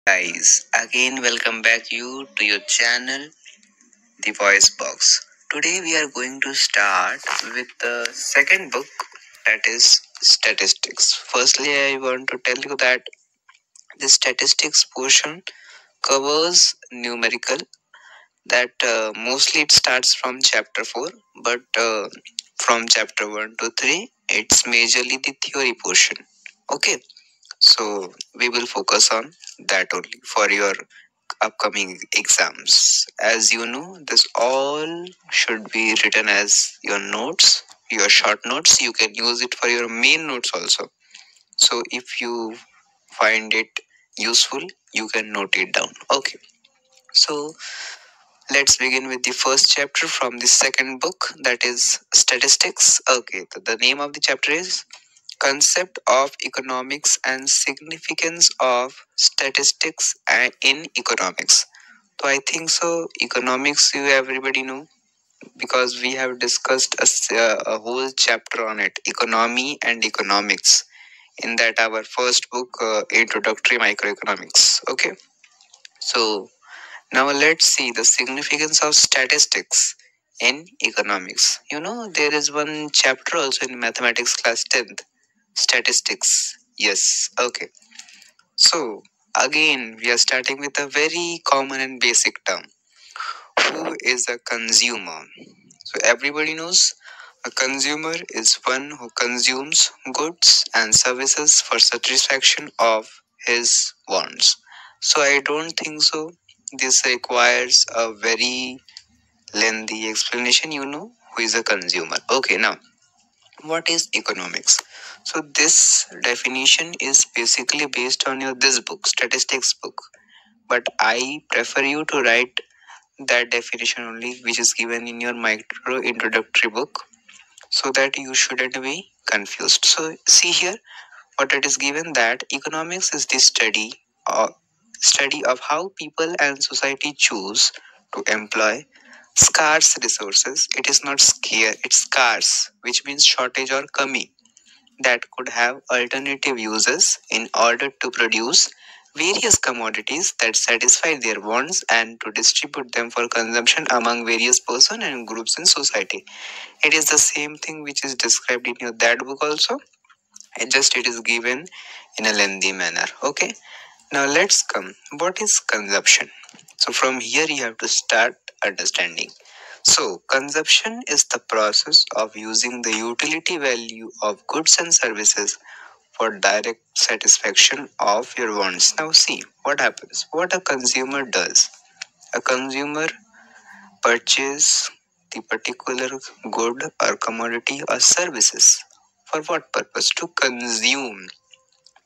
Guys, again welcome back you to your channel, The Voice Box. Today we are going to start with the second book, that is statistics. Firstly, I want to tell you that the statistics portion covers numerical, that mostly it starts from chapter 4, but from chapter 1 to 3 it's majorly the theory portion. Okay, so we will focus on that only for your upcoming exams. As you know, this all should be written as your notes, your short notes. You can use it for your main notes also. So if you find it useful, you can note it down. Okay. So let's begin with the first chapter from the second book, that is statistics. Okay. So the name of the chapter is Concept of Economics and Significance of Statistics in Economics. So I think so. Economics, you everybody know, because we have discussed a whole chapter on it, economy and economics, in that our first book, Introductory Microeconomics. Okay, so now let's see the significance of statistics in economics. You know, there is one chapter also in mathematics class 10th, statistics. Yes, okay. So again, we are starting with a very common and basic term. Who is a consumer? So everybody knows a consumer is one who consumes goods and services for satisfaction of his wants. So I don't think so. This requires a very lengthy explanation. You know who is a consumer. Okay, now what is economics? So this definition is basically based on your this book, statistics book. But I prefer you to write that definition only, which is given in your micro introductory book, so that you shouldn't be confused. So see here what it is given, that economics is the study of how people and society choose to employ scarce resources. It is not scarce, it's scarce, which means shortage or kami, that could have alternative uses in order to produce various commodities that satisfy their wants and to distribute them for consumption among various persons and groups in society. It is the same thing which is described in your that book also. Just it is given in a lengthy manner. Okay. Now let's come. What is consumption? So from here you have to start understanding. So consumption is the process of using the utility value of goods and services for direct satisfaction of your wants. Now see what happens. What a consumer does. A consumer purchase the particular good or commodity or services. For what purpose? To consume.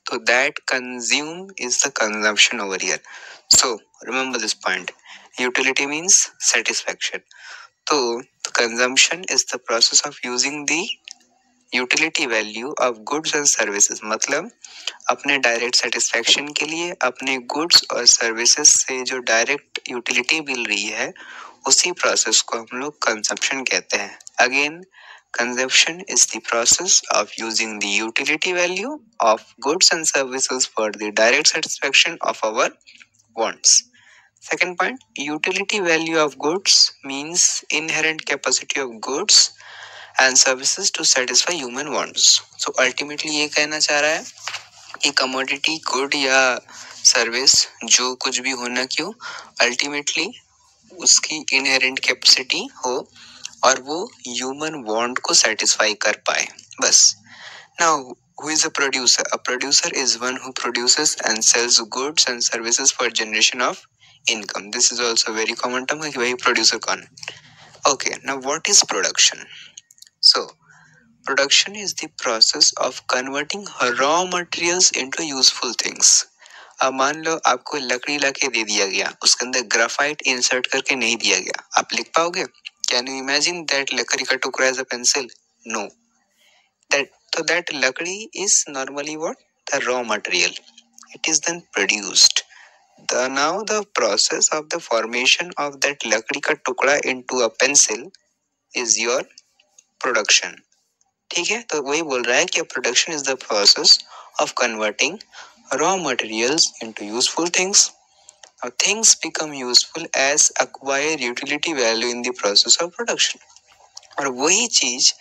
So that consume is the consumption over here. So remember this point. Utility means satisfaction. So the consumption is the process of using the utility value of goods and services. मतलब अपने direct satisfaction के लिए अपने goods और services से जो direct utility मिल रही है, उसी प्रोसेस को हम लोग कंजप्शन कहते हैं. Again, consumption is the process of using the utility value of goods and services for the direct satisfaction of our wants. Second point, utility value of goods means inherent capacity of goods and services to satisfy human wants. So ultimately ये कहना चाह रहा है कि commodity good या service जो कुछ भी होना क्यों, अल्टीमेटली उसकी इनहेरेंट कैपेसिटी हो और वो ह्यूमन वांट को सेटिस्फाई कर पाए, बस. Now who is a producer? A producer is one who produces and sells goods and services for generation of income. This is also very common term है कि भाई प्रोड्यूसर कौन. Okay, now what is production? So production is the process of converting raw materials into useful things. अब मान लो आपको लकड़ी लाके दे दिया गया, उसके अंदर ग्राफाइट इंसर्ट करके नहीं दिया गया, आप लिख पाओगे? कैन यू इमेजिन दैट लकड़ी का टुकड़ा as a pencil? No. that लकड़ी is normally what? The raw material. It is then produced. Now the process of the formation of that लकड़ी का टुकड़ा into a pencil is your production. ठीक है, तो वही बोल रहा है कि production is the process of converting raw materials into useful things. Now things become useful as acquire utility value in the process of production. और वही चीज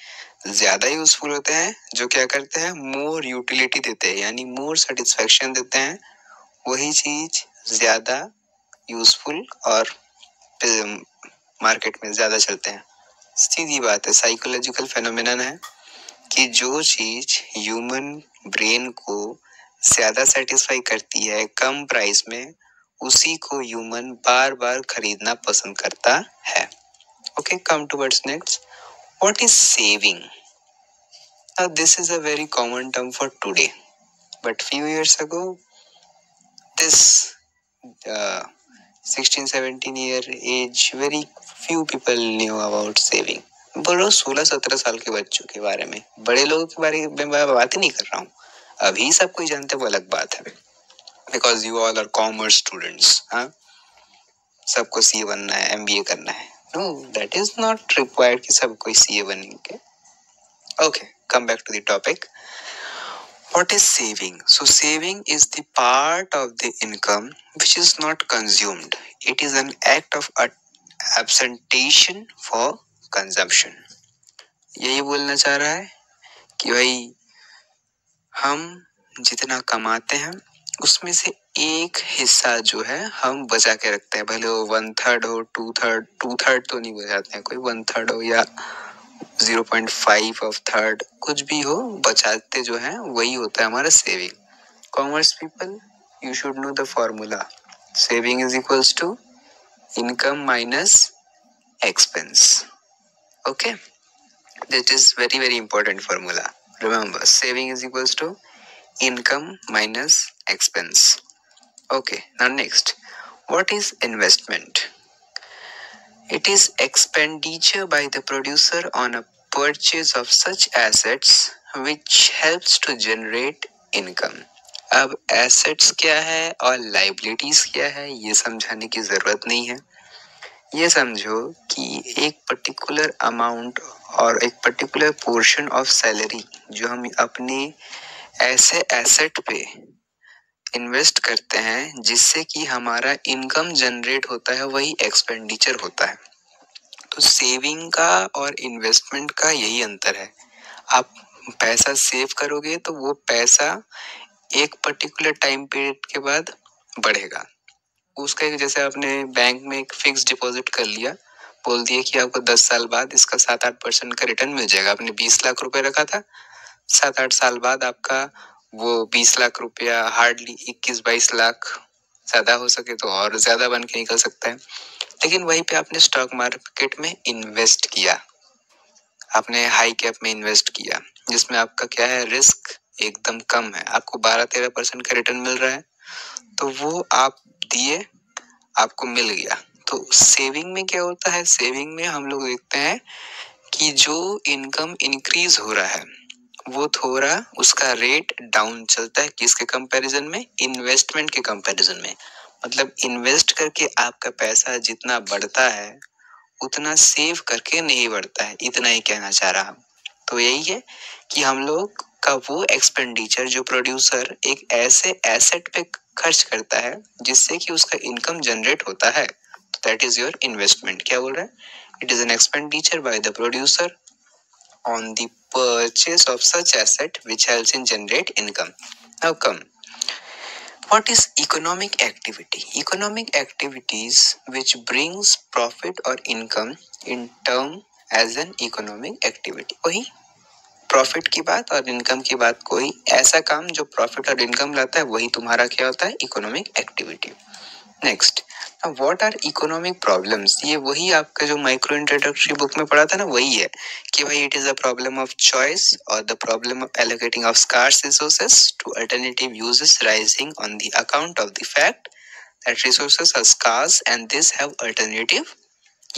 ज्यादा यूजफुल होते हैं जो क्या करते हैं, मोर यूटिलिटी देते हैं, यानी मोर सेटिस्फेक्शन देते हैं। वही चीज ज्यादा यूजफुल और मार्केट में ज्यादा चलते हैं। सीधी बात है, साइकोलॉजिकल फेनोमेनन है कि जो चीज ह्यूमन ब्रेन को ज्यादा सेटिस्फाई करती है कम प्राइस में, उसी को ह्यूमन बार बार खरीदना पसंद करता है। Okay, come towards next, what is saving? Now this is a very common term for today, but few years ago this 16-17 year age very few people knew about saving. बोलो 16-17 साल के बच्चों के बारे में, बड़े लोगों के बारे में मैं बात ही नहीं कर रहा हूँ। अभी सब कोई जानते हैं, वो अलग बात है, because you all are commerce students. हाँ, सबको सीए बनना है, एमबीए करना है। No, that is not required कि सब कोई सीए बनेंगे। Okay, come back to the topic. What is saving? So saving is the part of the income which is not consumed. It is an act of absentation for consumption. यही बोलना चाह रहा है कि भाई हम जितना कमाते हैं उसमें से एक हिस्सा जो है हम बचा के रखते हैं, भले वो 1/3 हो, 2/3 तो नहीं बचाते हैं, कोई 1/3 हो या 0.5 of third, कुछ भी हो, बचाते जो है वही होता है हमारा saving. Commerce people, you should know the formula, saving is equals to income minus expense. Okay, that is very very important formula, remember, saving is equals to income minus expense. Okay, now next, what is investment? It is expenditure by the producer on a purchase of such assets which helps to generate income. अब assets क्या है और liabilities क्या है ये समझाने की जरूरत नहीं है। ये समझो कि एक particular amount और एक particular portion of salary जो हम अपने ऐसे asset पे इन्वेस्ट करते हैं जिससे कि हमारा इनकम जनरेट होता है, वही एक्सपेंडिचर होता है। तो सेविंग का और इन्वेस्टमेंट का यही अंतर है। आप पैसा सेव करोगे तो वो पैसा एक पर्टिकुलर टाइम पीरियड के बाद बढ़ेगा। उसका एक, जैसे आपने बैंक में एक फिक्स डिपॉजिट कर लिया, बोल दिया कि आपको 10 साल बाद इसका 7-8% का रिटर्न मिल जाएगा। आपने 20 लाख रुपए रखा था, 7-8 साल बाद आपका वो 20 लाख रुपया हार्डली 21-22 लाख, ज्यादा हो सके तो और ज्यादा बन के निकल सकता है। लेकिन वहीं पे आपने स्टॉक मार्केट में इन्वेस्ट किया, आपने हाई कैप में इन्वेस्ट किया, जिसमें आपका क्या है, रिस्क एकदम कम है, आपको 12-13% का रिटर्न मिल रहा है, तो वो आप दिए, आपको मिल गया। तो सेविंग में क्या होता है, सेविंग में हम लोग देखते हैं कि जो इनकम इंक्रीज हो रहा है वो थोड़ा उसका रेट डाउन चलता है, किसके कंपैरिजन में, इन्वेस्टमेंट के कंपैरिजन में। मतलब इन्वेस्ट करके आपका पैसा जितना बढ़ता है उतना सेव करके नहीं बढ़ता है, इतना ही कहना चाह रहा हूं। तो यही है कि हम लोग का वो एक्सपेंडिचर जो प्रोड्यूसर एक ऐसे एसेट पे खर्च करता है जिससे कि उसका इनकम जनरेट होता है, दैट इज योर इन्वेस्टमेंट। क्या बोल रहा है, it is an expenditure by the producer on the purchase of such asset which helps in generate income. Now come, what is economic activity? Economic activities which brings profit or income in term as an economic activity. वही profit की बात और income की बात, कोई ऐसा काम जो प्रॉफिट और इनकम लाता है वही तुम्हारा क्या होता है, economic activity. Next, what are economic problems? ये वही आपका जो माइक्रो इंट्रोडक्टरी बुक में पढ़ा था ना, वही है कि भाई it is a problem of choice और the problem of allocating of scarce resources to alternative uses rising on the account of the fact that resources are scarce and this have alternative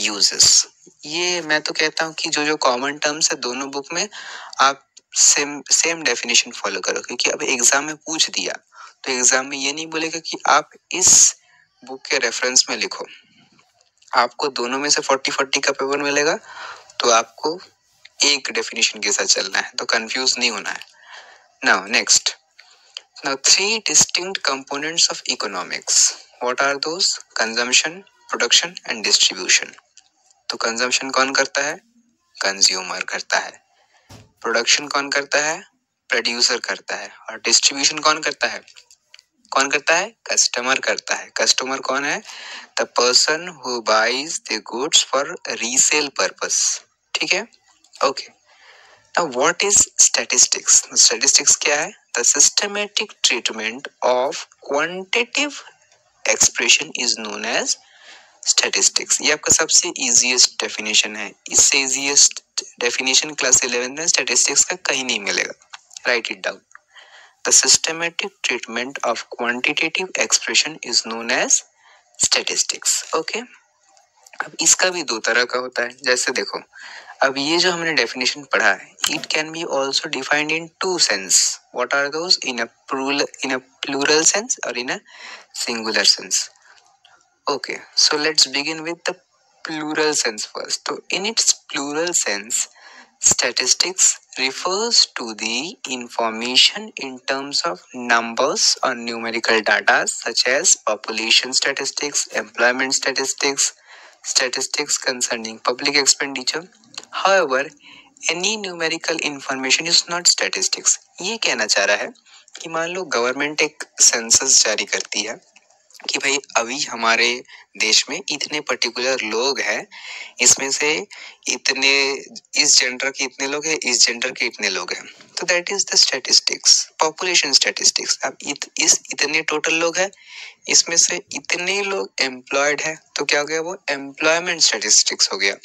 uses. ये मैं तो कहता हूँ कि जो जो common terms है दोनों बुक में आप सेम डेफिनेशन फॉलो करो, क्योंकि अब एग्जाम में पूछ दिया तो एग्जाम में ये नहीं बोलेगा कि आप इस बुक के रेफरेंस में लिखो, आपको दोनों में से 40-40 का पेपर मिलेगा तो आपको एक डेफिनेशन के साथ चलना है, तो कंफ्यूज नहीं होना है। Now next, Now, three distinct components of economics. What are those? Consumption, production and distribution. तो कंजम्पशन कौन करता है? कंज्यूमर करता है. प्रोडक्शन कौन करता है? प्रोड्यूसर करता है. और डिस्ट्रीब्यूशन कौन करता है? कौन करता है? कस्टमर करता है. कस्टमर कौन है? The person who buys the goods for resale purpose. ठीक है, okay. Now what is statistics? Statistics क्या है? The systematic treatment of quantitative expression is known as statistics. ये आपका सबसे इजीएस्ट डेफिनेशन है. इससे इजीएस्ट डेफिनेशन क्लास 11 में स्टैटिस्टिक्स का कहीं नहीं मिलेगा. Write it down. The systematic treatment of quantitative expression is known as statistics. Okay. अब इसका भी दो तरह का होता है. जैसे देखो, अब ये जो हमने डेफिनेशन पढ़ा है, it can be also defined in two sense. What are those? In a plural sense और in a singular sense. Okay, so let's begin with the plural sense first. So in its plural sense, statistics refers to the information in terms of numbers or numerical data such as population statistics, employment statistics, statistics concerning public expenditure. However, any numerical information is not statistics. ये कहना चाह रहा है कि मान लो government एक census जारी करती है कि भाई अभी हमारे देश में इतने पर्टिकुलर लोग हैं, इसमें से इतने इस जेंडर के इतने लोग हैं, इस जेंडर के इतने लोग हैं. तो that is the statistics, population statistics. अब इस इतने टोटल लोग हैं, इसमें से इतने लोग एम्प्लॉयड है, तो क्या हो गया? वो एम्प्लॉयमेंट स्टैटिस्टिक्स हो गया.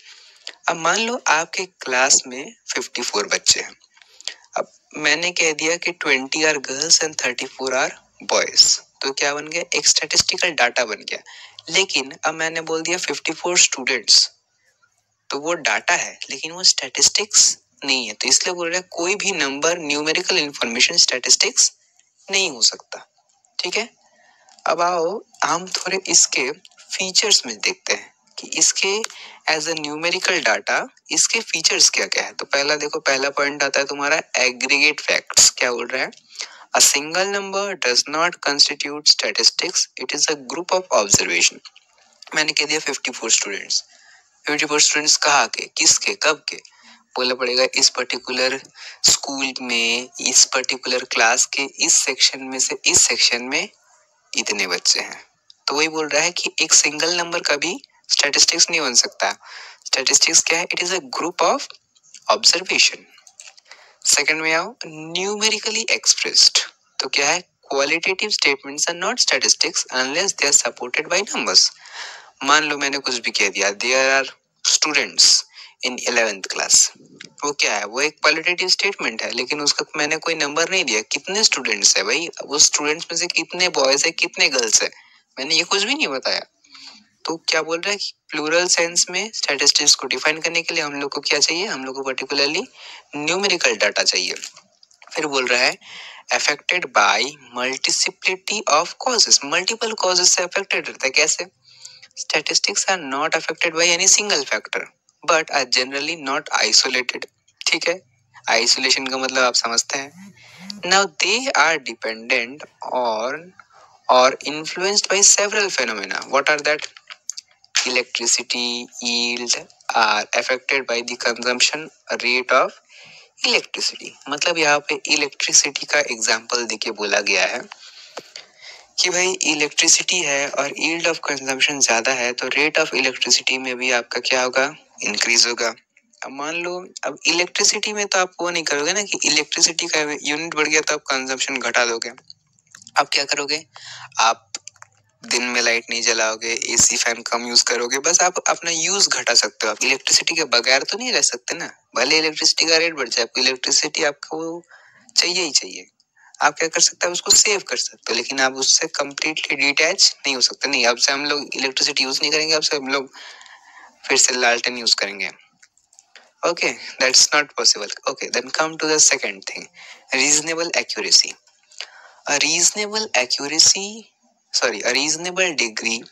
अब मान लो आपके क्लास में 54 बच्चे हैं. अब मैंने कह दिया कि 20 are girls and 34 are boys, तो क्या बन गया? एक स्टैटिस्टिकल डाटा बन गया. लेकिन अब मैंने बोल दिया 54 स्टूडेंट्स, तो वो डाटा है लेकिन वो स्टैटिस्टिक्स नहीं है. तो इसलिए बोल रहे हैं कोई भी नंबर, न्यूमेरिकल इंफॉर्मेशन स्टैटिस्टिक्स नहीं हो सकता. ठीक है. अब आओ हम थोड़े इसके फीचर्स में देखते हैं कि इसके एज अ न्यूमेरिकल डाटा इसके फीचर्स क्या क्या है. तो पहला देखो, पहला पॉइंट आता है तुम्हारा एग्रीगेट फैक्ट्स. क्या बोल रहा है? A single number does not constitute statistics. It is a group of observation. मैंने कह दिया 54 स्टूडेंट्स. 54 स्टूडेंट्स कहाँ के, किसके, कब के? बोलना पड़ेगा इस पर्टिकुलर स्कूल में, इस पर्टिकुलर क्लास के इस सेक्शन में से इस सेक्शन में इतने बच्चे हैं. तो वही बोल रहा है कि एक सिंगल नंबर का भी स्टैटिस्टिक्स नहीं बन सकता. स्टैटिस्टिक्स क्या है? It is a group of observation. Second में आओ, न्यूमेरिकली एक्सप्रेस्ड. तो क्या है? Qualitative statements are not statistics unless they are supported by numbers. मान लो मैंने कुछ भी कह दिया, there are students in 11th class. वो क्या है? वो एक क्वालिटेटिव स्टेटमेंट है, लेकिन उसका मैंने कोई नंबर नहीं दिया. कितने स्टूडेंट्स है भाई? वो स्टूडेंट्स में से कितने बॉयज है, कितने गर्ल्स है, मैंने ये कुछ भी नहीं बताया. तो क्या बोल रहा है कि प्लूरल सेंस में स्टैटिस्टिक्स को डिफाइन करने के लिए हम लोग को क्या चाहिए? हम लोग को पर्टिकुलरली न्यूमेरिकल डाटा चाहिए. फिर बोल रहा है affected by multiplicity of causes. Multiple causes से अफेक्टेड रहता है. कैसे? Statistics are not affected by any single factor but are generally not isolated. ठीक है, आइसोलेशन का मतलब आप समझते हैं. Now they are dependent on और influenced by several phenomena. What are that? Electricity yield are affected by the consumption rate of electricity. मतलब यहाँ पे इलेक्ट्रिसिटी का एग्जाम्पल देके बोला गया है कि भाई इलेक्ट्रिसिटी है और यील्ड ऑफ कंजम्पशन ज्यादा है, तो रेट ऑफ इलेक्ट्रिसिटी में भी आपका क्या होगा? इंक्रीज होगा. अब मान लो, अब इलेक्ट्रिसिटी में तो आप वो नहीं करोगे ना कि इलेक्ट्रिसिटी का यूनिट बढ़ गया तो आप कंजम्पशन घटा दोगे. आप क्या करोगे? आप दिन में लाइट नहीं जलाओगे, एसी फैन कम यूज करोगे, बस आप अपना यूज घटा सकते हो. आप इलेक्ट्रिसिटी के बगैर तो नहीं रह सकते ना. भले इलेक्ट्रिसिटी का रेट बढ़ जाए, आपको इलेक्ट्रिसिटी आपको चाहिए ही चाहिए. आप क्या कर सकते हो? उसको सेव कर सकते हो, लेकिन आप उससे कंप्लीटली डिटैच नहीं हो सकते. नहीं, अब से हम लोग इलेक्ट्रिसिटी यूज नहीं करेंगे, अब से हम लोग फिर से लालटेन यूज करेंगे. Okay, that's not possible. Okay, then come to the second thing, reasonable accuracy. A reasonable degree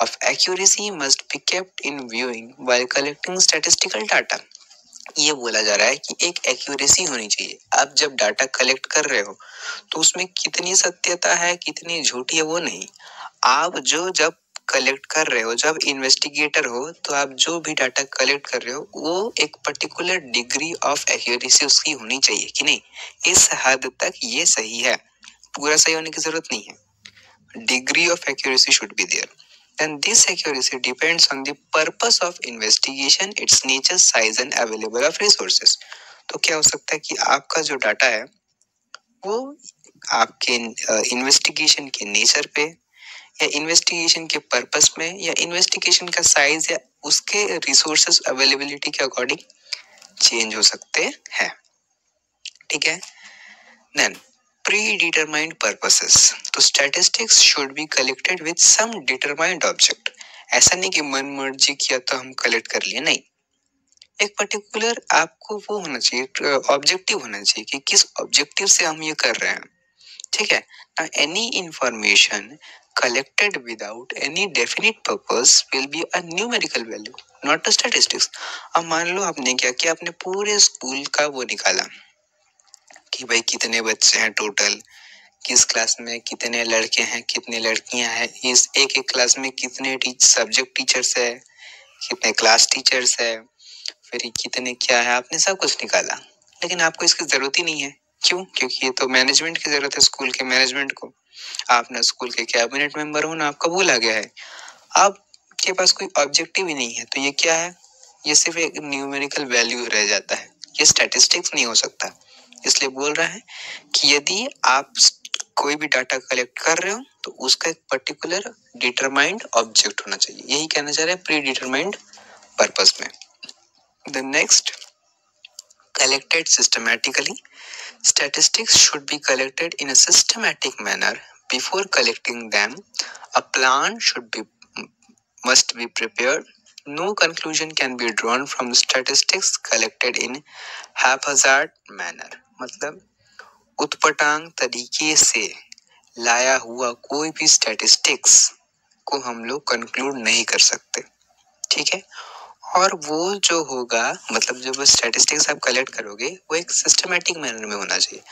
of accuracy must be kept in viewing while collecting statistical data. ये बोला जा रहा है कि एक एक्यूरेसी होनी चाहिए। आप जब डाटा कलेक्ट कर रहे हो तो उसमें कितनी सत्यता है कितनी झूठी है वो नहीं, आप जो जब कलेक्ट कर रहे हो, जब इन्वेस्टिगेटर हो, तो आप जो भी डाटा कलेक्ट कर रहे हो वो एक पर्टिकुलर डिग्री ऑफ एक्यूरेसी उसकी होनी चाहिए कि नहीं, इस हद तक ये सही है, पूरा सही होने की जरूरत नहीं है, degree of accuracy should be there. And this accuracy depends on the purpose of investigation, its nature, size and available of resources. तो क्या हो सकता है कि आपका जो डाटा है वो आपके इन्वेस्टिगेशन के नेचर पे या इन्वेस्टिगेशन के पर्पस में या इन्वेस्टिगेशन का साइज या उसके रिसोर्सेस अवेलेबिलिटी के अकॉर्डिंग चेंज हो सकते हैं। ठीक है। देन predetermined purposes, तो statistics should be collected with some determined object। ऐसा नहीं कि मन मर्जी किया तो हम कलेक्ट कर लिए, नहीं, एक पर्टिकुलर आपको वो होना चाहिए, ऑब्जेक्टिव होना चाहिए कि किस ऑब्जेक्टिव से हम ये कर रहे हैं। ठीक है ना, any information collected without any definite purpose will be a numerical value, not a statistics। अब मान लो आपने क्या किया, आपने पूरे स्कूल का वो निकाला कि भाई कितने बच्चे हैं टोटल, किस क्लास में कितने लड़के हैं कितने लड़कियां हैं, इस एक एक क्लास में कितने सब्जेक्ट टीचर्स है, कितने क्लास टीचर्स है, फिर कितने क्या है, आपने सब कुछ निकाला। लेकिन आपको इसकी जरूरत ही नहीं है, क्यों? क्योंकि ये तो मैनेजमेंट की जरूरत है, स्कूल के मैनेजमेंट को। आप ना स्कूल के कैबिनेट मेंबर हो ना आपका बोला गया है, आपके पास कोई ऑब्जेक्टिव ही नहीं है, तो ये क्या है, ये सिर्फ एक न्यूमेरिकल वैल्यू रह जाता है, ये स्टैटिस्टिक्स नहीं हो सकता। इसलिए बोल रहा है कि यदि आप कोई भी डाटा कलेक्ट कर रहे हो तो उसका एक पर्टिकुलर डिटरमाइंड ऑब्जेक्ट होना चाहिए, यही कहना चाह रहे हैं प्री डिटरमाइंड पर्पस में। The next, collected systematically, statistics should be collected in a systematic manner. Before collecting them, a plan must be prepared. No conclusion can be drawn from statistics collected in haphazard manner। मतलब उत्पटांग तरीके से लाया हुआ कोई भी statistics को हम लोग कंक्लूड नहीं कर सकते। ठीक है, और वो जो होगा, मतलब जब स्टैटिस्टिक्स आप कलेक्ट करोगे वो एक सिस्टमेटिक मैनर में होना चाहिए।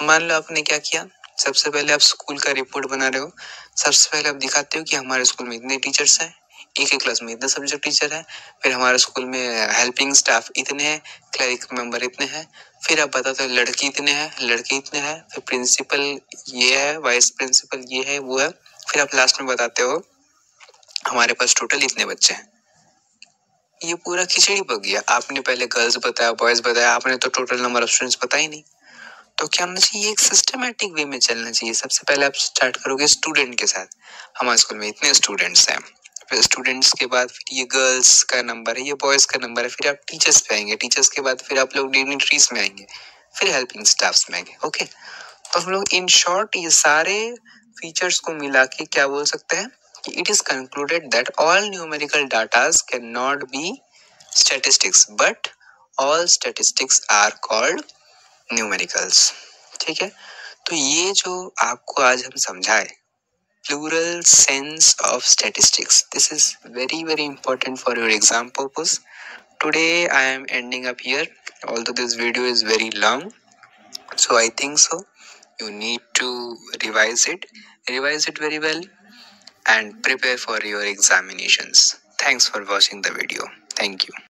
मान लो आपने क्या किया, सबसे पहले आप स्कूल का रिपोर्ट बना रहे हो, सबसे पहले आप दिखाते हो कि हमारे स्कूल में इतने टीचर्स हैं, एक एक क्लास में इतने सब्जेक्ट टीचर है, फिर हमारे स्कूल में हेल्पिंग स्टाफ इतने हैं, क्लरिक मेंबर इतने हैं, फिर आप बताते हो लड़की इतने हैं लड़के इतने हैं, फिर प्रिंसिपल ये है, वाइस प्रिंसिपल ये है वो है, फिर आप लास्ट में बताते हो हमारे पास टोटल इतने बच्चे हैं। ये पूरा खिचड़ी पक गया, आपने पहले गर्ल्स बताया बॉयज बताया, आपने तो टोटल नंबर ऑफ स्टूडेंट्स पता ही नहीं। तो क्या होना चाहिए, एक सिस्टमैटिक वे में चलना चाहिए। सबसे पहले आप स्टार्ट करोगे स्टूडेंट के साथ, हमारे स्कूल में इतने स्टूडेंट्स हैं, फिर स्टूडेंट्स के बाद फिर ये गर्ल्स का नंबर है, ये बॉयज का नंबर है, फिर आप टीचर्स पे आएंगे, टीचर्स के बाद फिर आप लोग डिग्निटरीज में आएंगे, फिर हेल्पिंग स्टाफ्स में आएंगे। ओके, तो हम लोग इन शॉर्ट ये सारे फीचर्स को मिला के क्या बोल सकते हैं कि it is concluded that all numerical datas can not be statistics but all statistics are called numericals. ठीक है, तो ये जो आपको आज हम समझाए plural sense of statistics, this is very very important for your exam purpose. Today I am ending up here, although this video is very long, so I think so you need to revise it very well and prepare for your examinations. Thanks for watching the video. Thank you.